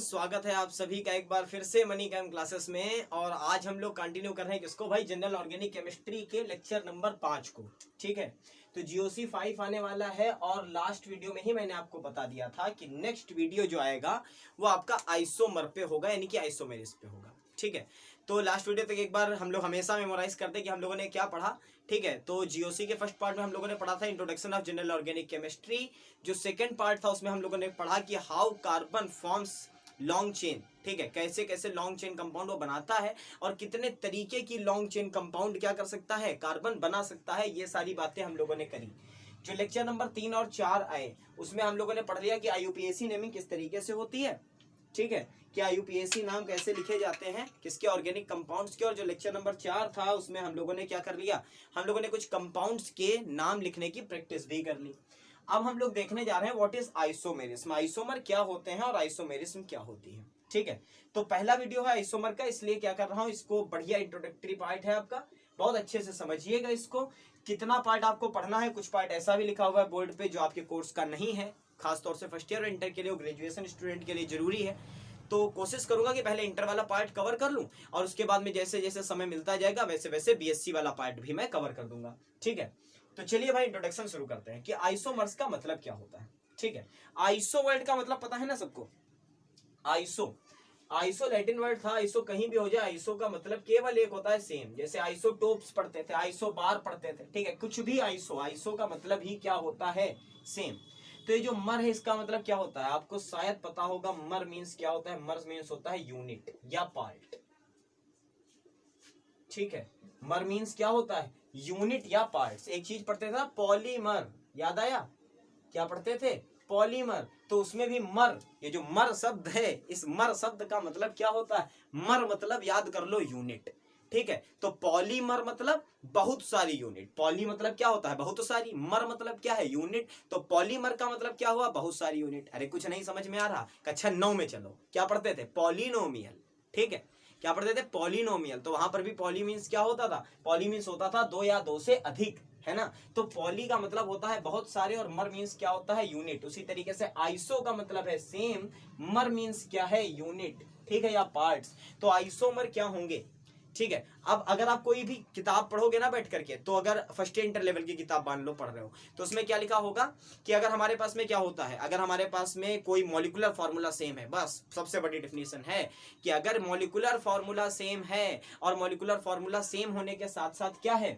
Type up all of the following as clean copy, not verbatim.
स्वागत है आप सभी का एक बार फिर से मनी कैम क्लासेस में। और आज हम लोग कंटिन्यू कर रहे हैं किसको भाई, जनरल ऑर्गेनिक केमिस्ट्री के लेक्चर नंबर 5 को। ठीक है, तो जीओसी 5 आने वाला है और लास्ट वीडियो में ही मैंने आपको बता दिया था कि नेक्स्ट वीडियो जो आएगा वो आपका आइसोमर पे होगा, यानी कि आइसोमेरिस पे होगा। ठीक है, तो लास्ट वीडियो तक एक बार हम लोग हमेशा मेमोराइज करते हैं कि हम लोगों ने क्या पढ़ा। ठीक है, तो जीओसी के फर्स्ट पार्ट में हम लोगों ने पढ़ा था introduction of general organic chemistry. जो सेकंड पार्ट था उसमें हम लोगों ने पढ़ा कि how carbon forms long chain. ठीक है, कैसे कैसे लॉन्ग चेन कंपाउंड वो बनाता है और कितने तरीके की लॉन्ग चेन कंपाउंड क्या कर सकता है, कार्बन बना सकता है। ये सारी बातें हम लोगों ने करी। जो लेक्चर नंबर 3 और 4 आए उसमें हम लोगों ने पढ़ लिया कि आईयूपीएसी नेमिंग किस तरीके से होती है। ठीक है, कि आईयूपीएसी नाम कैसे लिखे जाते हैं किसके, ऑर्गेनिक कंपाउंड्स के। और जो लेक्चर नंबर 4 था उसमें हम लोगों ने क्या कर लिया, हम लोगों ने कुछ कंपाउंड्स के नाम लिखने की प्रैक्टिस भी कर ली। अब हम लोग देखने जा रहे हैं व्हाट इज आइसोमेरिज्म, आइसोमर क्या होते हैं और आइसोमेरिज्म क्या होती है। ठीक है, तो पहला वीडियो है आइसोमर का, इसलिए क्या कर रहा हूं, इसको बढ़िया इंट्रोडक्टरी पार्ट है आपका, बहुत अच्छे से समझिएगा इसको। कितना पार्ट आपको पढ़ना है, कुछ पार्ट ऐसा भी लिखा हुआ है बोर्ड पे जो आपके कोर्स का नहीं है, खासतौर से फर्स्ट ईयर और इंटर के लिए, ग्रेजुएशन स्टूडेंट के लिए जरूरी है। तो कोशिश करूंगा कि पहले इंटर वाला पार्ट कवर कर लूं और उसके बाद में जैसे जैसे समय मिलता जाएगा वैसे वैसे बीएससी वाला पार्ट भी मैं कवर कर दूंगा। ठीक है, तो चलिए भाई इंट्रोडक्शन शुरू करते हैं कि आइसोमर्स का मतलब क्या होता है। ठीक है, आइसो वर्ड का मतलब पता है ना सबको। आइसो, आइसो लैटिन वर्ड था, आइसो कहीं भी हो जाए, आइसो का मतलब केवल एक होता है सेम। जैसे आइसोटोप्स पढ़ते थे, आइसो बार पढ़ते थे। ठीक है, कुछ भी आइसो, आइसो का मतलब ही क्या होता है, सेम। तो ये जो मर है इसका मतलब क्या होता है, आपको शायद पता होगा। मर मीन्स क्या होता है, मर मीन्स होता है यूनिट या पार्ट। ठीक है, मर मीन्स क्या होता है, यूनिट या पार्ट्स। एक चीज पढ़ते थे ना, पॉलीमर, याद आया, क्या पढ़ते थे, पॉलीमर। तो उसमें भी मर, ये जो मर शब्द है, इस मर शब्द का मतलब क्या होता है, मर मतलब याद कर लो यूनिट। ठीक है, तो पॉलीमर मतलब बहुत सारी यूनिट। पॉली मतलब क्या होता है, बहुत सारी, मर मतलब क्या है, यूनिट। तो पॉलीमर का मतलब क्या हुआ, बहुत सारी यूनिट। अरे कुछ नहीं समझ में आ रहा, कक्षा 9 में चलो, क्या पढ़ते थे, पॉलिनोमियल। ठीक है, क्या पढ़ते थे, पॉलिनोमियल। तो वहां पर भी पॉली मीन्स क्या होता था, पॉली मीन्स होता था दो या दो से अधिक, है ना। तो पॉली का मतलब होता है बहुत सारे और मर मीन्स क्या होता है, यूनिट। उसी तरीके से आइसो का मतलब है सेम, मर मीन्स क्या है, यूनिट। ठीक है, या पार्ट्स। तो आइसोमर क्या होंगे। ठीक है, अब अगर आप कोई भी किताब पढ़ोगे ना बैठ करके, तो अगर फर्स्ट ईयर इंटर लेवल की किताब मान लो पढ़ रहे हो, तो उसमें क्या लिखा होगा कि अगर हमारे पास में क्या होता है, अगर हमारे पास में कोई मॉलिक्यूलर फॉर्मूला सेम है, बस सबसे बड़ी डेफिनेशन है कि अगर मॉलिक्यूलर फॉर्मूला सेम है और मॉलिक्यूलर फॉर्मूला सेम होने के साथ साथ क्या है,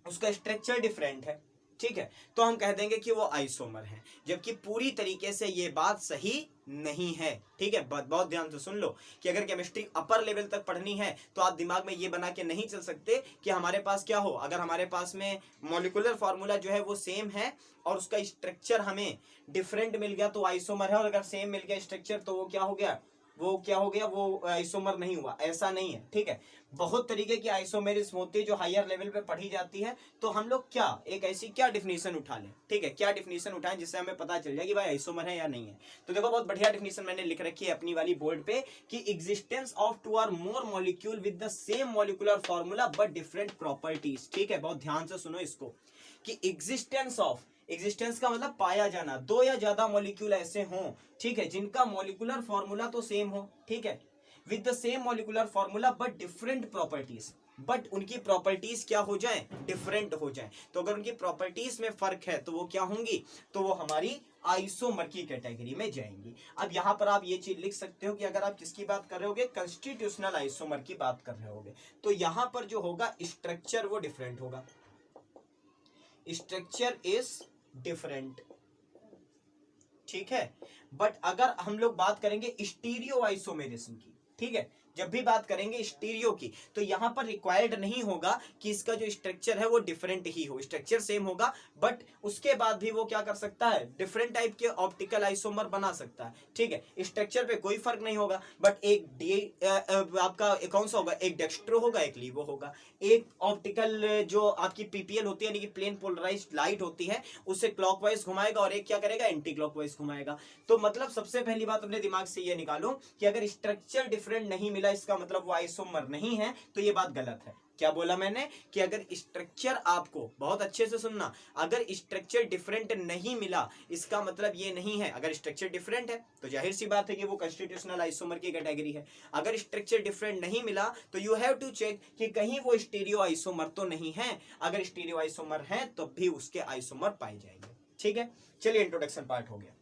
उसका स्ट्रक्चर डिफरेंट है। ठीक है, तो हम कह देंगे कि वो आइसोमर है, जबकि पूरी तरीके से ये बात सही नहीं है। ठीक है, बहुत ध्यान से सुन लो कि अगर केमिस्ट्री अपर लेवल तक पढ़नी है तो आप दिमाग में ये बना के नहीं चल सकते कि हमारे पास क्या हो, अगर हमारे पास में मॉलिक्यूलर फॉर्मूला जो है वो सेम है और उसका स्ट्रक्चर हमें डिफरेंट मिल गया तो आइसोमर है, और अगर सेम मिल गया स्ट्रक्चर तो वो क्या हो गया, वो क्या हो गया, वो आइसोमर नहीं हुआ। ऐसा नहीं है। ठीक है, बहुत तरीके की आइसोमेरिज्म होती है जो हायर लेवल पे पढ़ी जाती है। तो हम लोग क्या एक ऐसी क्या डिफिनेशन उठा लें, ठीक है, क्या डिफिनेशन उठाएं जिससे हमें पता चल जाए कि भाई आइसोमर है या नहीं है। तो देखो बहुत बढ़िया डिफिनेशन मैंने लिख रखी है अपनी वाली बोर्ड पे कि एग्जिस्टेंस ऑफ 2 और more molecule with the same molecular formula but different properties. ठीक है, बहुत ध्यान से सुनो इसको कि एग्जिस्टेंस ऑफ, एग्जिस्टेंस का मतलब पाया जाना, दो या ज्यादा मॉलिक्यूल ऐसे हों, ठीक है, जिनका मॉलिक्यूलर फॉर्मूला तो सेम हो। ठीक है, with the same molecular formula but different properties, but उनकी प्रॉपर्टीज क्या हो जाएं, डिफरेंट हो जाएं। तो अगर उनकी प्रॉपर्टीज में फर्क है तो वो क्या होंगी, तो वो हमारी आइसोमर की कैटेगरी में जाएंगी। अब यहां पर आप ये चीज लिख सकते हो कि अगर आप किसकी बात कर रहे होगे, कंस्टिट्यूशनल आइसोमर की बात कर रहे होगे, तो यहां पर जो होगा स्ट्रक्चर वो डिफरेंट होगा, स्ट्रक्चर इज डिफरेंट। ठीक है, बट अगर हम लोग बात करेंगे स्टीरियो आइसोमेरिज्म की, ठीक है, जब भी बात करेंगे स्टीरियो की, तो यहां पर रिक्वायर्ड नहीं होगा कि इसका जो स्ट्रक्चर है वो डिफरेंट ही हो, स्ट्रक्चर सेम होगा, बट उसके बाद भी वो क्या कर सकता है, डिफरेंट टाइप के ऑप्टिकल आइसोमर बना सकता है। ठीक है, स्ट्रक्चर पे कोई फर्क नहीं होगा, बट एक आपका कौन सा होगा, एक डेक्स्ट्रो होगा, एक लीवो होगा। एक ऑप्टिकल जो आपकी पीपीएल होती है, यानी कि प्लेन पोलराइज्ड लाइट होती है, उसे क्लॉकवाइज घुमाएगा और एक क्या करेगा, एंटी क्लॉकवाइज घुमाएगा। तो मतलब सबसे पहली बात अपने दिमाग से ये निकालो कि अगर स्ट्रक्चर डिफरेंट नहीं मिला मिला इसका मतलब वो आइसोमर नहीं है, तो ये बात गलत है। क्या बोला मैंने कि अगर स्ट्रक्चर आपको, बहुत अच्छे से सुनना, अगर स्ट्रक्चर डिफरेंट नहीं मिला इसका मतलब ये नहीं है, अगर स्ट्रक्चर डिफरेंट है तो जाहिर सी बात है कि वो कॉन्स्टिट्यूशनल आइसोमर की कैटेगरी है। अगर स्ट्रक्चर डिफरेंट नहीं मिला तो यू हैव टू चेक कि कहीं वो स्टीरियो आइसोमर तो नहीं है। अगर स्टीरियो आइसोमर है तो भी उसके आइसोमर पाए जाएंगे। ठीक है, चलिए इंट्रोडक्शन पार्ट हो गया।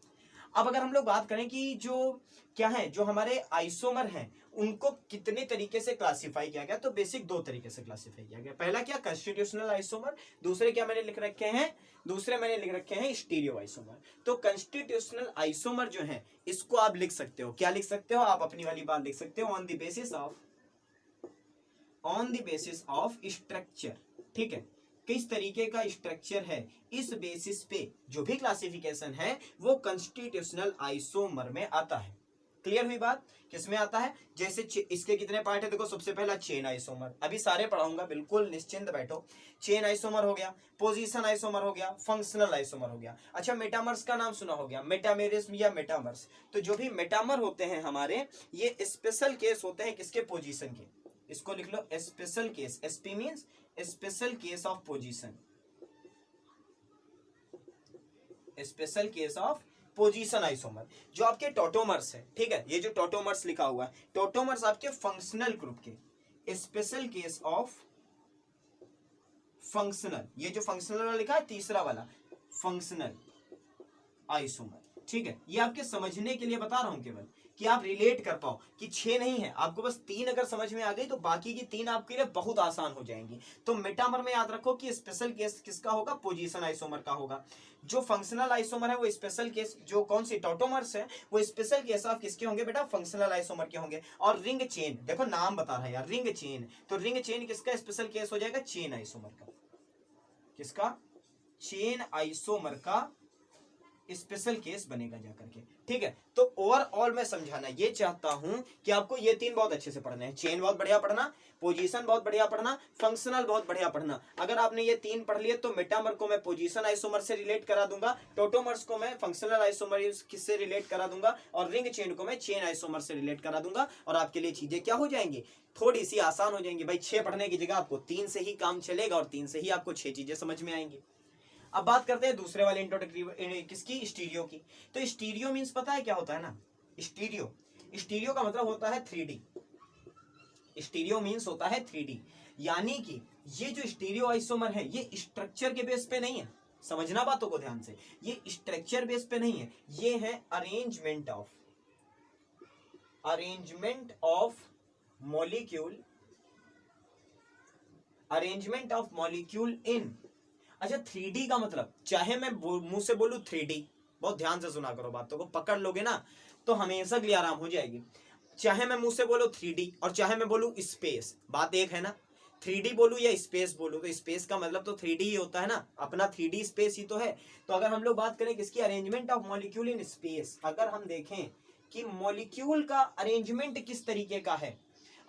अब अगर हम लोग बात करें कि जो क्या है, जो हमारे आइसोमर हैं उनको कितने तरीके से क्लासिफाई किया गया, तो बेसिक दो तरीके से क्लासिफाई किया गया। पहला क्या, कॉन्स्टिट्यूशनल आइसोमर, दूसरे क्या मैंने लिख रखे हैं, दूसरे मैंने लिख रखे हैं स्टीरियो आइसोमर। तो कॉन्स्टिट्यूशनल आइसोमर जो है इसको आप लिख सकते हो, क्या लिख सकते हो आप, अपनी वाली बात लिख सकते हो, on the basis of structure. ठीक है, किस तरीके का स्ट्रक्चर है, इस बेसिस पे जो भी क्लासिफिकेशन है वो कॉन्स्टिट्यूशनल आइसोमर में आता है। क्लियर हुई बात, किसमें आता है, जैसे इसके कितने पार्ट है, देखो सबसे पहला चेन आइसोमर, अभी सारे पढ़ाऊंगा, बिल्कुल निश्चिंत बैठो। चेन आइसोमर हो गया, पोजीशन आइसोमर हो गया, फंक्शनल आइसोमर हो गया। अच्छा, मेटामर्स का नाम सुना हो गया, मेटामेरिज्म या मेटामर्स। तो जो भी मेटामर होते हैं हमारे, ये स्पेशल केस होते हैं किसके, पोजीशन के। इसको लिख लो special case, SP means special case of position, special case of position isomer. जो आपके टोटोमर्स है, ठीक है, ये जो टोटोमर्स लिखा हुआ है, टोटोमर्स आपके फंक्शनल ग्रुप के, स्पेशल केस ऑफ फंक्शनल, ये जो फंक्शनल वाला लिखा है तीसरा वाला, फंक्शनल आइसोमर। ठीक है, ये आपके समझने के लिए बता रहा हूं केवल, कि आप रिलेट कर पाओ कि 6 नहीं है, आपको बस 3 अगर समझ में आ गई तो बाकी की 3 आपके लिए बहुत आसान हो जाएंगी। तो मेटामर में याद रखो कि स्पेशल केस किसका होगा, पोजीशन आइसोमर का होगा। जो फंक्शनल आइसोमर है वो स्पेशल केस, जो कौन सी टोटोमर्स है वो स्पेशल केस ऑफ किसके होंगे बेटा, फंक्शनल आइसोमर के होंगे। और रिंग चेन, देखो नाम बता रहा है यार, रिंग चेन, तो रिंग चेन किसका स्पेशल केस हो जाएगा, चेन आइसोमर का। किसका, चेन आइसोमर का स्पेशल केस बनेगा जाकर के। ठीक है, तो ओवरऑल मैं समझाना ये चाहता हूं कि आपको ये 3 बहुत अच्छे से पढ़ने हैं, चेन बहुत बढ़िया पढ़ना, पोजीशन बहुत बढ़िया पढ़ना, फंक्शनल बहुत बढ़िया पढ़ना। अगर आपने ये 3 पढ़ लिए तो मेटामर को मैं पोजीशन आइसोमर से रिलेट करा दूंगा, टोटोमर्स को मैं फंक्शनल आइसोमर किससे रिलेट करा दूंगा, और रिंग चेन को मैं चेन आइसोमर से रिलेट करा दूंगा, और आपके लिए चीजें क्या हो जाएंगी, थोड़ी सी आसान हो जाएंगी। भाई 6 पढ़ने की जगह आपको 3 से ही काम चलेगा, और 3 से ही आपको 6 चीजें समझ में आएंगी। अब बात करते हैं दूसरे वाले इंट्रोडक्टरी किसकी, स्टीरियो की। तो स्टीरियो मींस पता है क्या होता है ना, स्टीरियो का मतलब होता है 3D। स्टीरियो मींस होता है 3D, यानी कि ये जो स्टीरियो आइसोमर है ये स्ट्रक्चर के बेस पे नहीं है, समझना बातों को ध्यान से, ये स्ट्रक्चर बेस पे नहीं है, ये है अरेंजमेंट ऑफ मॉलिक्यूल इन। अच्छा, 3D का मतलब, चाहे मैं मुंह से बोलूं 3D, बहुत ध्यान से सुना करो, बातों को पकड़ लोगे ना तो हमेशा के लिए आराम हो जाएगी। चाहे मैं मुंह से बोलूं 3D और चाहे मैं बोलूं स्पेस, बात एक है ना। 3D बोलूं या स्पेस बोलूं, तो स्पेस का मतलब तो 3D ही होता है ना, अपना 3D स्पेस ही तो है। तो अगर हम लोग बात करें किसकी, arrangement of molecule in space, अगर हम देखें कि मॉलिक्यूल का अरेंजमेंट किस तरीके का है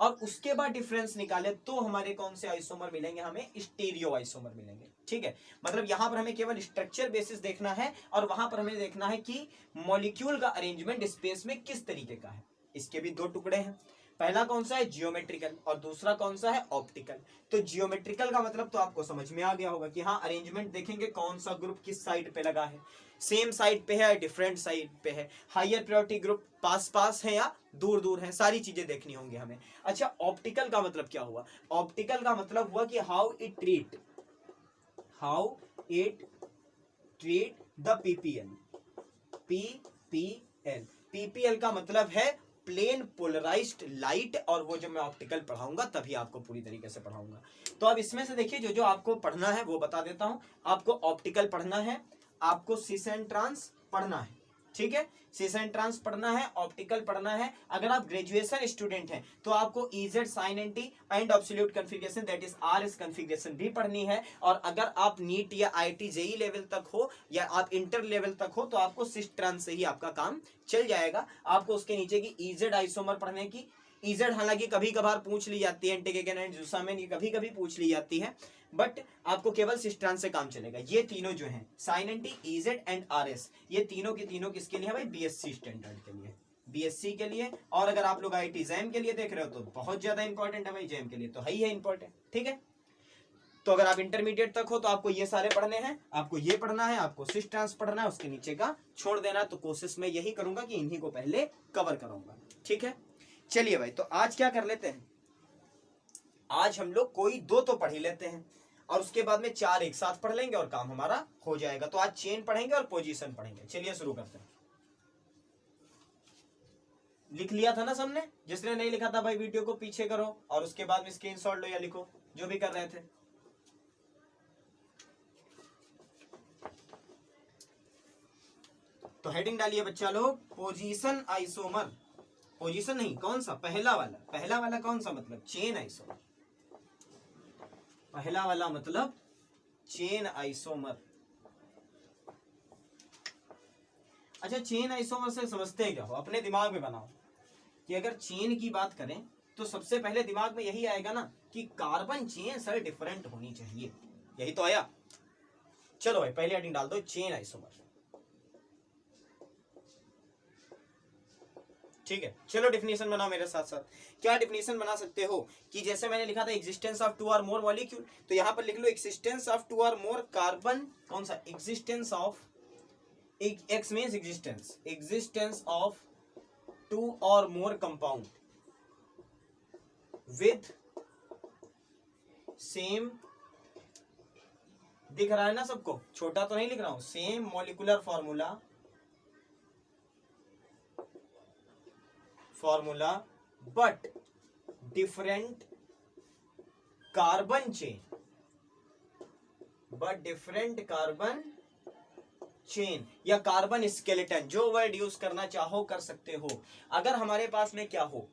और उसके बाद डिफरेंस निकाले, तो हमारे कौन से आइसोमर मिलेंगे, हमें स्टीरियो आइसोमर मिलेंगे। ठीक है, मतलब यहां पर हमें केवल स्ट्रक्चर बेसिस देखना है, और वहां पर हमें देखना है कि मॉलिक्यूल का अरेंजमेंट स्पेस में किस तरीके का है। इसके भी 2 टुकड़े हैं, पहला कौन सा है, जियोमेट्रिकल, और दूसरा कौन सा है, ऑप्टिकल। तो जियोमेट्रिकल का मतलब तो आपको समझ में आ गया होगा कि हाँ, अरेंजमेंट देखेंगे कौन सा ग्रुप किस साइड पे लगा है, सेम साइड पे है, डिफरेंट साइड पे है, हायर प्रायोरिटी ग्रुप पास पास है या दूर दूर है, सारी चीजें देखनी होंगी हमें। अच्छा, ऑप्टिकल का मतलब क्या हुआ, ऑप्टिकल का मतलब हुआ कि how it treat the PPL का मतलब है प्लेन पोलराइज्ड लाइट, और वो जब मैं ऑप्टिकल पढ़ाऊंगा तभी आपको पूरी तरीके से पढ़ाऊंगा। तो अब इसमें से देखिए जो आपको पढ़ना है वो बता देता हूं। आपको ऑप्टिकल पढ़ना है, आपको सिस एंड ट्रांस पढ़ना है, ठीक है, सिस एंड ट्रांस पढ़ना है, ऑप्टिकल पढ़ना है। अगर आप ग्रेजुएशन स्टूडेंट हैं तो आपको E Z syn and and absolute configuration that is R S configuration भी पढ़नी है। और अगर आप नीट या आईटी जेई लेवल तक हो या आप इंटर लेवल तक हो तो आपको सिस ट्रांस से ही आपका काम चल जाएगा। आपको उसके नीचे की ईजेड आइसोमर पढ़ने की, ईजेड हालांकि कभी कभार पूछ ली जाती है, एंटीगेगन एंड जूसामिन ये कभी कभी पूछ ली जाती है, बट आपको केवल सिस ट्रांस से काम चलेगा। ये तीनों जो हैं syn and, E Z and R S, ये तीनों की तीनों किसके लिए है भाई, बीएससी स्टैंडर्ड के लिए। बीएससी के लिए, और अगर आप लोग आईटी जैम के लिए देख रहे हो तो बहुत ज्यादा इंपॉर्टेंट है भाई, जैम के लिए तो है ही है इंपॉर्टेंट, ठीक है। तो अगर आप इंटरमीडिएट तक हो तो आपको ये सारे पढ़ने हैं, आपको ये पढ़ना है, आपको सिस ट्रांस पढ़ना है, उसके नीचे का छोड़ देना। तो कोशिश में यही करूंगा कि इन्हीं को पहले कवर करूंगा, ठीक है। चलिए भाई, तो आज क्या कर लेते हैं, आज हम लोग कोई दो तो पढ़ ही लेते हैं और उसके बाद में चार एक साथ पढ़ लेंगे और काम हमारा हो जाएगा। तो आज चेन पढ़ेंगे और पोजीशन पढ़ेंगे। चलिए शुरू करते हैं। लिख लिया था ना सबने? जिसने नहीं लिखा था भाई वीडियो को पीछे करो और उसके बाद में स्क्रीनशॉट लो या लिखो, जो भी कर रहे थे। तो हेडिंग डालिए बच्चा लोग, पोजीशन आइसोमर। पोजीशन नहीं, कौन सा? पहला वाला। पहला वाला कौन सा? मतलब चेन आइसोमर। पहला वाला मतलब चेन आइसोमर। अच्छा, चेन आइसोमर से समझते क्या हो? अपने दिमाग में बनाओ कि अगर चेन की बात करें तो सबसे पहले दिमाग में यही आएगा ना कि कार्बन चेन सर डिफरेंट होनी चाहिए, यही तो आया। चलो भाई पहले हेडिंग डाल दो, चेन आइसोमर। ठीक है, चलो डिफिनेशन बनाओ मेरे साथ साथ। क्या डिफिनेशन बना सकते हो कि जैसे मैंने लिखा था एग्जिस्टेंस ऑफ टू और मोर मॉलिक्यूल, तो यहां पर लिख लो एग्जिस्टेंस ऑफ टू और मोर कार्बन। कौन सा? Existence of, X means existence, existence of two और मोर कंपाउंड विद सेम, दिख रहा है ना सबको? छोटा तो नहीं लिख रहा हूं। Same molecular formula but different carbon chain, but different carbon chain या कार्बन स्केलेटन, जो वर्ड यूज करना चाहो कर सकते हो। अगर हमारे पास में क्या हो,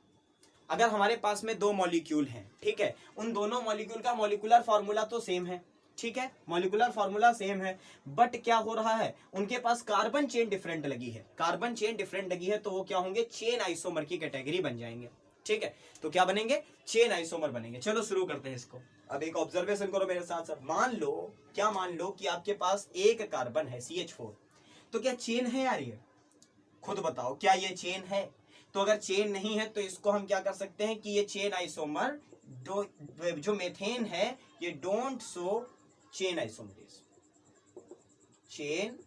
अगर हमारे पास में दो मॉलिक्यूल हैं, ठीक है, उन दोनों मॉलिक्यूल का मॉलिक्यूलर फॉर्मूला तो सेम है, ठीक है, मॉलिक्यूलर फॉर्मूला सेम है, बट क्या हो रहा है, उनके पास कार्बन चेन डिफरेंट लगी है। कार्बन चेन डिफरेंट लगी है तो वो क्या होंगे? चेन आइसोमर की कैटेगरी बन जाएंगे, ठीक है। तो क्या बनेंगे? चेन आइसोमर बनेंगे। चलो शुरू करते हैं इसको। अब एक ऑब्जर्वेशन करो मेरे साथ साथ। मान लो, क्या मान लो कि आपके पास एक कार्बन है CH4, तो क्या चेन है यार? ये खुद बताओ, क्या ये चेन है? तो अगर चेन नहीं है तो इसको हम क्या कर सकते हैं कि ये चेन आइसोमर, जो मेथेन है ये don't show chain isomerism, chain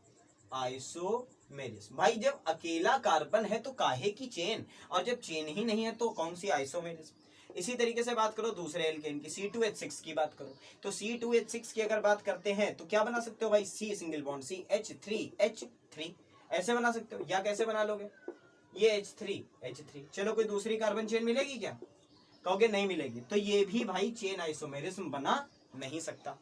isomerism. भाई जब अकेला कार्बन है तो काहे की चेन, और जब चेन ही नहीं है तो कौन सी आइसोमेरिस। इसी तरीके से बात करो दूसरे एल्केन की, C2H6 की बात करो, तो C2H6 की अगर बात करते हैं तो क्या बना सकते हो भाई? C सिंगल बॉन्ड CH3H3 ऐसे बना सकते हो, या कैसे बना लोगे? ये H3H3। चलो कोई दूसरी कार्बन चेन मिलेगी क्या? कहोगे नहीं मिलेगी, तो ये भी भाई चेन आइसोमेरिज्म बना नहीं सकता,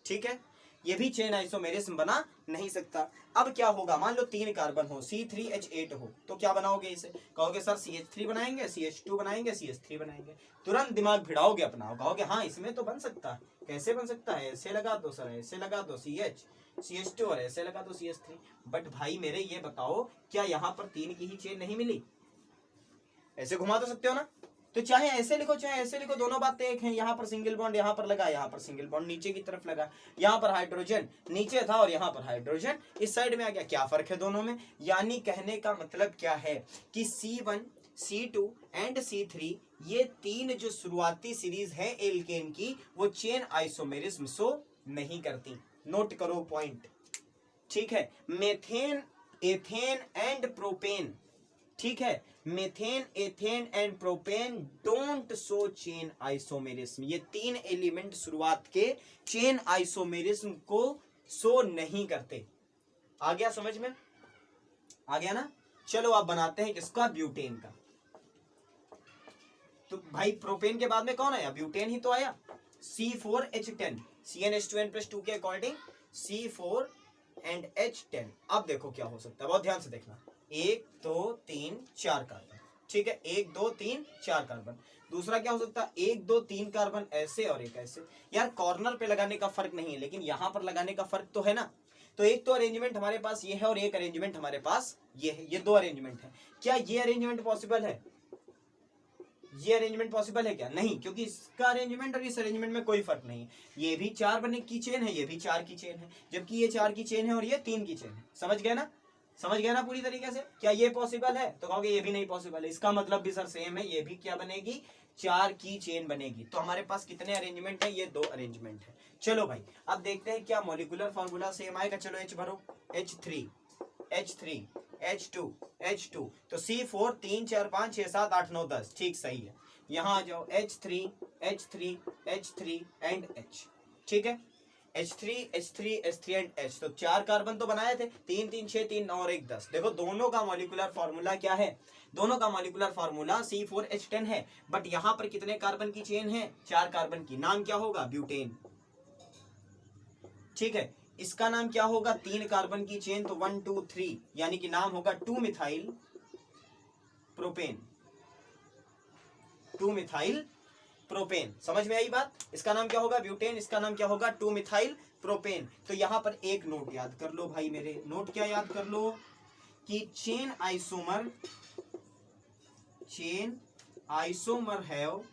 ठीक है, ये भी चेन आइसोमेरिज्म बना नहीं सकता। अब क्या होगा, मान लो तीन कार्बन हो, C3H8 हो, तो क्या बनाओगे इसे? कहोगे सर CH3 बनाएंगे, CH2 बनाएंगे, CH3 बनाएंगे। तुरंत दिमाग भिड़ाओगे अपना, कहोगे हाँ इसमें तो बन सकता है। कैसे बन सकता है? ऐसे लगा दो सर, ऐसे लगा दो CH2 और ऐसे लगा दो CH3। बट भाई मेरे ये बताओ, क्या यहाँ पर तीन की ही चेन नहीं मिली? ऐसे घुमा तो सकते हो ना? तो चाहे ऐसे लिखो चाहे ऐसे लिखो, दोनों बातें एक हैं। यहाँ पर सिंगल बॉन्ड यहाँ पर लगा, यहाँ पर सिंगल बॉन्ड नीचे की तरफ लगा, यहाँ पर हाइड्रोजन नीचे था और यहाँ पर हाइड्रोजन इस साइड में आ गया। क्या फर्क है दोनों में? यानी कहने का मतलब क्या है कि C1, C2 एंड C3 ये तीन जो शुरुआती सीरीज है एल्केन की, वो चेन आइसोमेरिज्म शो नहीं करती। नोट करो पॉइंट, ठीक है। मेथेन, एथेन एंड प्रोपेन, ठीक है, methane, ethane and propane don't show chain isomerism. ये तीन एलिमेंट शुरुआत के चेन आइसोमेरिज्म को शो नहीं करते। आ गया समझ में? आ गया ना? चलो आप बनाते हैं किसका? ब्यूटेन का। तो भाई प्रोपेन के बाद में कौन आया? ब्यूटेन ही तो आया। C4H10, CnH2n+2 के अकॉर्डिंग C4 एंड H10। अब देखो क्या हो सकता है, बहुत ध्यान से देखना। 1 2 3 4 कार्बन, ठीक है, 1 2 3 4 कार्बन। दूसरा क्या हो सकता है? 1 2 3 कार्बन ऐसे और एक ऐसे। यार कॉर्नर पे लगाने का फर्क नहीं है, लेकिन यहां पर लगाने का फर्क तो है ना। तो एक तो अरेंजमेंट हमारे पास ये है और एक अरेंजमेंट हमारे पास ये है, ये दो अरेंजमेंट है। क्या ये अरेंजमेंट पॉसिबल है? ये अरेंजमेंट पॉसिबल है क्या? नहीं, क्योंकि इसका अरेंजमेंट और इस अरेंजमेंट में कोई फर्क नहीं है। ये भी 4 बने की चेन है, ये भी 4 की चेन है, जबकि ये 4 की चेन है और ये 3 की चेन है। समझ गए ना? समझ गया ना पूरी तरीके से? क्या ये पॉसिबल है? तो कहोगे ये भी नहीं पॉसिबल है। इसका मतलब भी सर सेम है, ये भी क्या बनेगी, 4 की चेन बनेगी। तो हमारे पास कितने अरेंजमेंट है? ये 2 अरेंजमेंट है। चलो भाई अब देखते हैं क्या मॉलिक्यूलर फॉर्मूला सेम आएगा। चलो H भरो, H3 H3 H2 H2, तो C4 3 4 5 6 7 8 9 10, ठीक सही है। यहाँ आ जाओ H3 H3 H3 and H, ठीक है। H3 H3 H3 and H, तो 4 कार्बन तो बनाए थे, 3 3 6 3 9 और 1 10। देखो दोनों का मॉलिक्यूलर फॉर्मूला क्या है? दोनों का मॉलिक्यूलर फॉर्मूला C4H10 है, बट यहाँ पर कितने कार्बन की चेन है? 4 कार्बन की। नाम क्या होगा? ब्यूटेन, ठीक है। इसका नाम क्या होगा? 3 कार्बन की चेन, तो 1 2 3, यानी कि नाम होगा 2 मिथाइल प्रोपेन, 2 मिथाइल प्रोपेन। समझ में आई बात? इसका नाम क्या होगा? ब्यूटेन, इसका नाम क्या होगा? 2 मिथाइल प्रोपेन। तो यहां पर एक नोट याद कर लो भाई मेरे, नोट क्या याद कर लो कि चेन आइसोमर हैव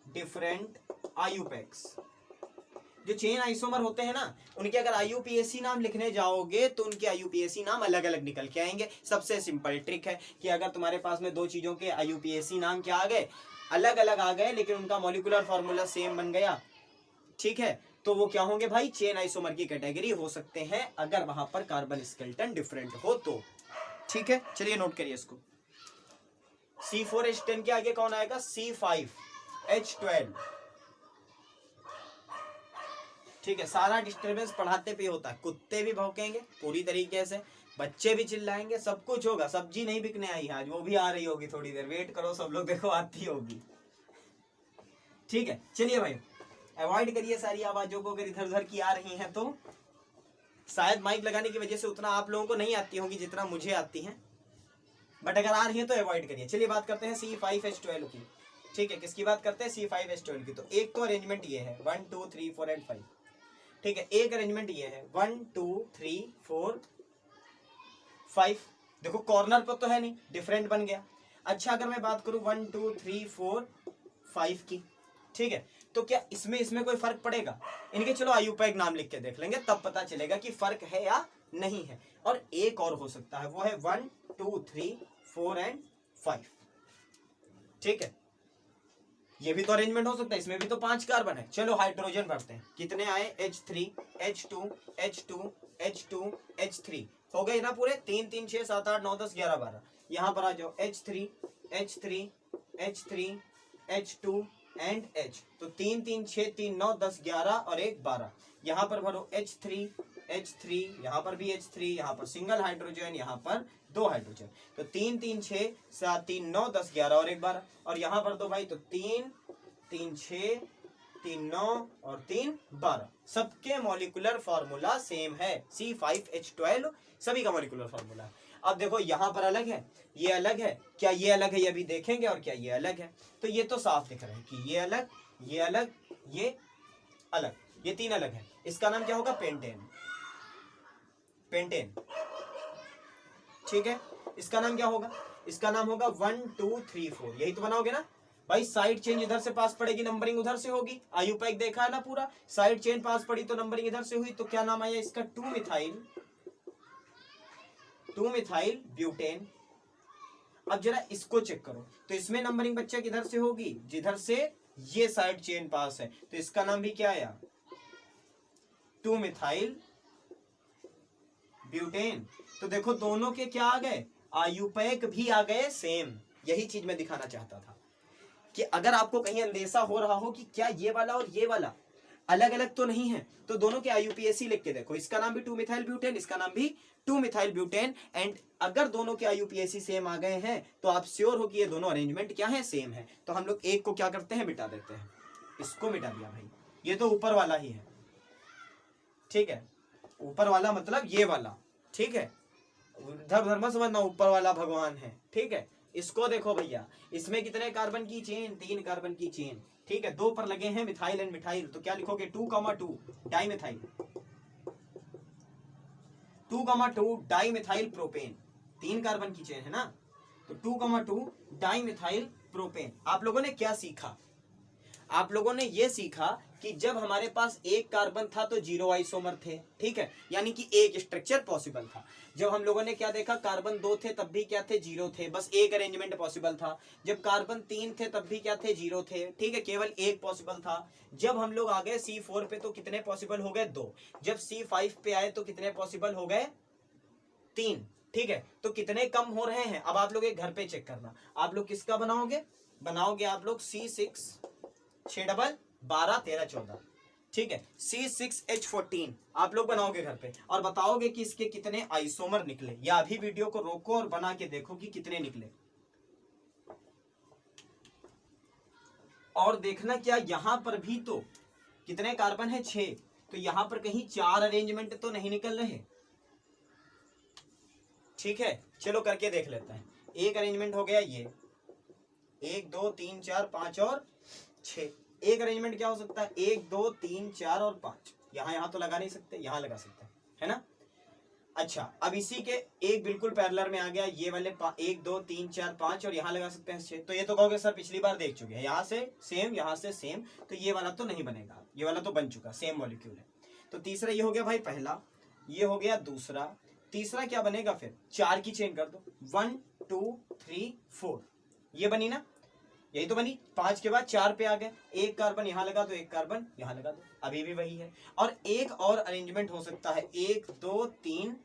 डिफरेंट आयुपेक्स। जो चेन आइसोमर होते हैं ना, उनके अगर आईयूपीएसी नाम लिखने जाओगे तो उनके आईयूपीएसी नाम अलग अलग निकल के आएंगे। सबसे सिंपल ट्रिक है कि अगर तुम्हारे पास में 2 चीजों के आईयूपीएसी नाम क्या आ गए, अलग अलग आ गए, लेकिन उनका मॉलिक्यूलर फॉर्मूला सेम बन गया, ठीक है, तो वो क्या होंगे भाई? चेन आइसोमर की कैटेगरी हो सकते हैं, अगर वहां पर कार्बन स्केलेटन डिफरेंट हो तो, ठीक है। चलिए नोट करिए इसको। C4H10 के आगे कौन आएगा? C5H12, ठीक है। सारा डिस्टर्बेंस पढ़ाते पे होता है, कुत्ते भी भौंकेंगे पूरी तरीके से, बच्चे भी चिल्लाएंगे, सब कुछ होगा। सब्जी नहीं बिकने आई है आज, वो भी आ रही होगी, थोड़ी देर वेट करो सब लोग, देखो आती होगी, ठीक है। चलिए भाई अवॉइड करिए सारी आवाजों को, अगर इधर उधर की आ रही हैं तो शायद माइक लगाने की वजह से उतना आप लोगों को नहीं आती होगी जितना मुझे आती है, बट अगर आ रही है तो अवॉइड करिए। चलिए बात करते हैं C5H12 की, ठीक है। किसकी बात करते हैं? C5H12 की। तो एक तो अरेंजमेंट ये है 1 2 3 4 एंड 5, ठीक है। एक अरेंजमेंट ये है 1 2 3 4 5, देखो कॉर्नर पर तो है नहीं, डिफरेंट बन गया। अच्छा अगर मैं बात करूं 1 2 3 4 5 की, ठीक है, तो क्या इसमें कोई फर्क पड़ेगा? इनके चलो आयुपैक नाम लिख के देख लेंगे, तब पता चलेगा कि फर्क है या नहीं है। और एक और हो सकता है, वो है 1 2 3 4 एंड 5, ठीक है। ये भी तो अरेंजमेंट हो सकता है, इसमें भी तो 5 कार्बन है। चलो हाइड्रोजन भरते हैं, कितने आए? H3 H2 H2 H2 H3, हो गए ना पूरे? 3 3 6 7 8 9 10 11 12। यहां पर आ जाओ H3 H3 H3 H2 and H, तो 3 3 6 3 9 10 11 और 1 12। यहां पर भरो H3 H3, यहां पर भी H3, यहां पर सिंगल हाइड्रोजन, यहां पर 2 हाइड्रोजन, तो 3 3 6 7 3 9 10 11 और 1 12। और यहां पर दो भाई, तो 3 3 6 3 9 और 3 12। सबके मॉलिक्यूलर फॉर्मूला सेम है, C5H12 सभी का मॉलिक्यूलर फॉर्मूला है। अब देखो यहां पर अलग है, ये अलग है, क्या ये अलग है? ये भी देखेंगे। और क्या ये अलग है? तो ये तो साफ दिख रहा है कि ये अलग, ये अलग, ये अलग, ये 3 अलग है। इसका नाम क्या होगा? पेंटेन, पेंटेन, ठीक है। इसका नाम क्या होगा? इसका नाम होगा 1 2 3 4, यही तो बनाओगे ना भाई। साइड चेंज इधर से पास पड़ेगी, नंबरिंग उधर से होगी। आयुपैक देखा है ना पूरा, साइड चेन पास पड़ी तो नंबरिंग इधर से हुई, तो क्या नाम आया इसका? 2 मिथाइल ब्यूटेन। अब जरा इसको चेक करो, तो इसमें नंबरिंग बच्चा किधर से होगी? जिधर से ये साइड चेन पास है, तो इसका नाम भी क्या आया? 2 मिथाइल ब्यूटेन। तो देखो दोनों के क्या आ गए? आयुपैक भी आ गए सेम। यही चीज मैं दिखाना चाहता था कि अगर आपको कहीं अंदेशा हो रहा हो कि क्या ये वाला और ये वाला अलग अलग तो नहीं है, तो दोनों के आईयूपीएसी लिख के देखो। इसका नाम भी 2 मिथाइल ब्यूटेन, इसका नाम भी 2 मिथाइल ब्यूटेन। एंड अगर दोनों के आईयूपीएसी सेम आ गए हैं तो आप श्योर हो कि ये दोनों अरेंजमेंट क्या है? सेम है। तो हम लोग एक को क्या करते हैं? मिटा देते हैं। इसको मिटा दिया भाई, ये तो ऊपर वाला ही है, ठीक है। ऊपर वाला मतलब ये वाला, ठीक है। इधर उधर मत समझना, ऊपर वाला भगवान है, ठीक है। इसको देखो भैया, इसमें कितने कार्बन की चेन? 3 कार्बन की चेन, ठीक है। 2 पर लगे हैं मिथाइल एंड मिथाइल, तो क्या लिखोगे? 2,2 डाइमिथाइल, 2,2 डाइमिथाइल प्रोपेन। 3 कार्बन की चेन है ना, तो 2,2 डाइमिथाइल प्रोपेन। आप लोगों ने क्या सीखा? आप लोगों ने ये सीखा कि जब हमारे पास एक कार्बन था तो 0 आइसोमर थे, ठीक है, यानी कि एक स्ट्रक्चर पॉसिबल था। जब हम लोगों ने क्या देखा, कार्बन 2 थे तब भी क्या थे, 0 थे, बस एक अरेंजमेंट पॉसिबल था। जब कार्बन 3 थे तब भी क्या थे, 0 थे, ठीक है, केवल एक पॉसिबल था। जब हम लोग आ गए C4 पे तो कितने पॉसिबल हो गए, 2। जब C5 पे आए तो कितने पॉसिबल हो गए, 3, ठीक है। तो कितने कम हो रहे हैं, अब आप लोग एक घर पे चेक करना। आप लोग किसका बनाओगे आप लोग C6 6 डबल 12 13 14, ठीक है, C6H14 आप लोग बनाओगे घर पे और बताओगे कि इसके कितने आइसोमर निकले। या अभी वीडियो को रोको और बना के देखो कि कितने निकले। और देखना क्या यहां पर भी तो कितने कार्बन है, 6, तो यहां पर कहीं 4 अरेंजमेंट तो नहीं निकल रहे, ठीक है। चलो करके देख लेते हैं। एक अरेंजमेंट हो गया ये, 1 2 3 4 5 और 6। एक अरेंजमेंट क्या हो सकता है, 1 2 3 4 और 5। यहां तो लगा नहीं सकते, यहां लगा सकते हैं, है ना। अच्छा, अब इसी के एक बिल्कुल पैरेलल में आ गया ये वाले 1 2 3 4 5 और यहाँ लगा सकते हैं 6। तो ये तो कहोगे सर पिछली बार देख चुके हैं, यहाँ से सेम यहाँ से सेम, तो ये वाला तो नहीं बनेगा, ये वाला तो बन चुका, सेम मॉलिक्यूल है। तो तीसरा ये हो गया भाई पहला, ये हो गया दूसरा। तीसरा क्या बनेगा फिर, 4 की चेन कर दो, 1 2 3 4, ये बनी ना, यही तो बनी। 5 के बाद 4 पे आ गए, एक कार्बन यहाँ लगा दो, एक कार्बन यहाँ लगा दो, अभी भी वही है। और एक और अरेंजमेंट हो सकता है, 1 2 3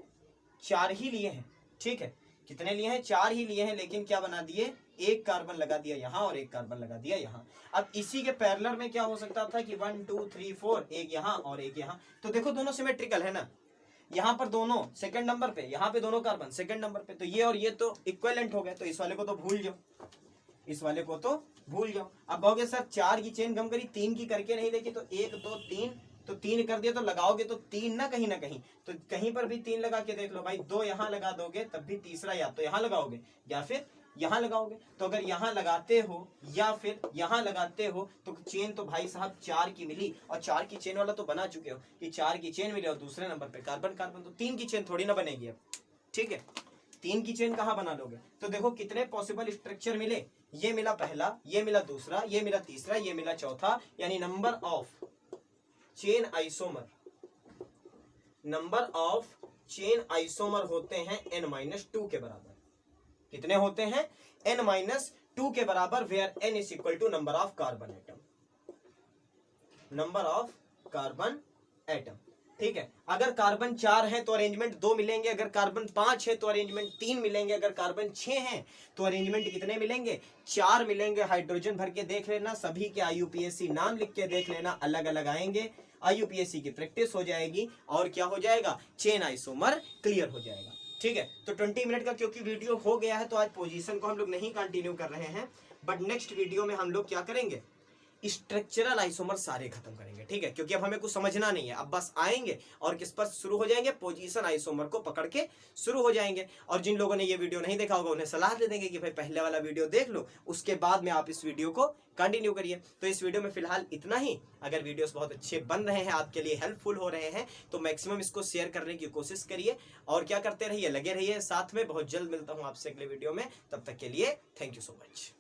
4 ही लिए हैं, ठीक है, कितने लिए हैं, 4 ही लिए हैं, लेकिन क्या बना दिए, एक कार्बन लगा दिया यहाँ और एक कार्बन लगा दिया यहाँ। अब इसी के पैरेलल में क्या हो सकता था कि 1 2 3 4, एक यहाँ और एक यहाँ। तो देखो दोनों सिमेट्रिकल है ना, यहाँ पर दोनों सेकंड नंबर पे, यहाँ पे दोनों कार्बन सेकंड नंबर पे, तो ये और ये तो इक्विवेलेंट हो गए। तो इस वाले को तो भूल जाओ, इस वाले को तो भूल जाओ। अब कहोगे सर 4 की चेन कम करी, 3 की करके नहीं देखी, तो 1 2 3, तो 3 कर दिया तो लगाओगे तो 3 ना कहीं तो कहीं पर भी 3 लगा के देख लो भाई। 2 यहाँ लगा दोगे तब भी तीसरा या तो यहाँ लगाओगे या फिर यहाँ लगाओगे। तो अगर यहाँ लगाते हो या फिर यहाँ लगाते हो तो चेन तो भाई साहब 4 की मिली, और 4 की चेन वाला तो बना चुके हो कि 4 की चेन मिली और दूसरे नंबर पे कार्बन कार्बन, तो 3 की चेन थोड़ी ना बनेगी अब, ठीक है। 3 की चेन कहाँ बना लोगे। तो देखो कितने पॉसिबल स्ट्रक्चर मिले, ये मिला पहला, ये मिला दूसरा, ये मिला तीसरा, ये मिला चौथा, यानी number of chain isomer, number of chain isomer होते हैं n-2 के बराबर। कितने होते हैं, n-2 के बराबर, where n is equal to number of carbon atom, number of carbon atom, ठीक है। अगर कार्बन 4 है तो अरेंजमेंट 2 मिलेंगे, अगर कार्बन 5 है तो अरेंजमेंट 3 मिलेंगे, अगर कार्बन 6 है तो अरेंजमेंट कितने मिलेंगे, 4 मिलेंगे। हाइड्रोजन भर के देख लेना, सभी के IUPAC नाम लिख के देख लेना, अलग अलग आएंगे, IUPAC की प्रैक्टिस हो जाएगी और क्या हो जाएगा, चेन आइसोमर क्लियर हो जाएगा, ठीक है। तो 20 मिनट का क्योंकि वीडियो हो गया है तो आज पोजीशन को हम लोग नहीं कंटिन्यू कर रहे हैं, बट नेक्स्ट वीडियो में हम लोग क्या करेंगे, स्ट्रक्चरल आइसोमर सारे खत्म करेंगे, ठीक है, क्योंकि अब हमें कुछ समझना नहीं है, अब बस आएंगे और किस पर शुरू हो जाएंगे, पोजीशन आइसोमर को पकड़ के शुरू हो जाएंगे। और जिन लोगों ने ये वीडियो नहीं देखा होगा उन्हें सलाह दे देंगे कि भाई पहले वाला वीडियो देख लो, उसके बाद में आप इस वीडियो को कंटिन्यू करिए। तो इस वीडियो में फिलहाल इतना ही। अगर वीडियोस बहुत अच्छे बन रहे हैं, आपके लिए हेल्पफुल हो रहे हैं, तो मैक्सिमम इसको शेयर करने की कोशिश करिए और क्या करते रहिए, लगे रहिए साथ में। बहुत जल्द मिलता हूँ आपसे अगले वीडियो में, तब तक के लिए थैंक यू सो मच।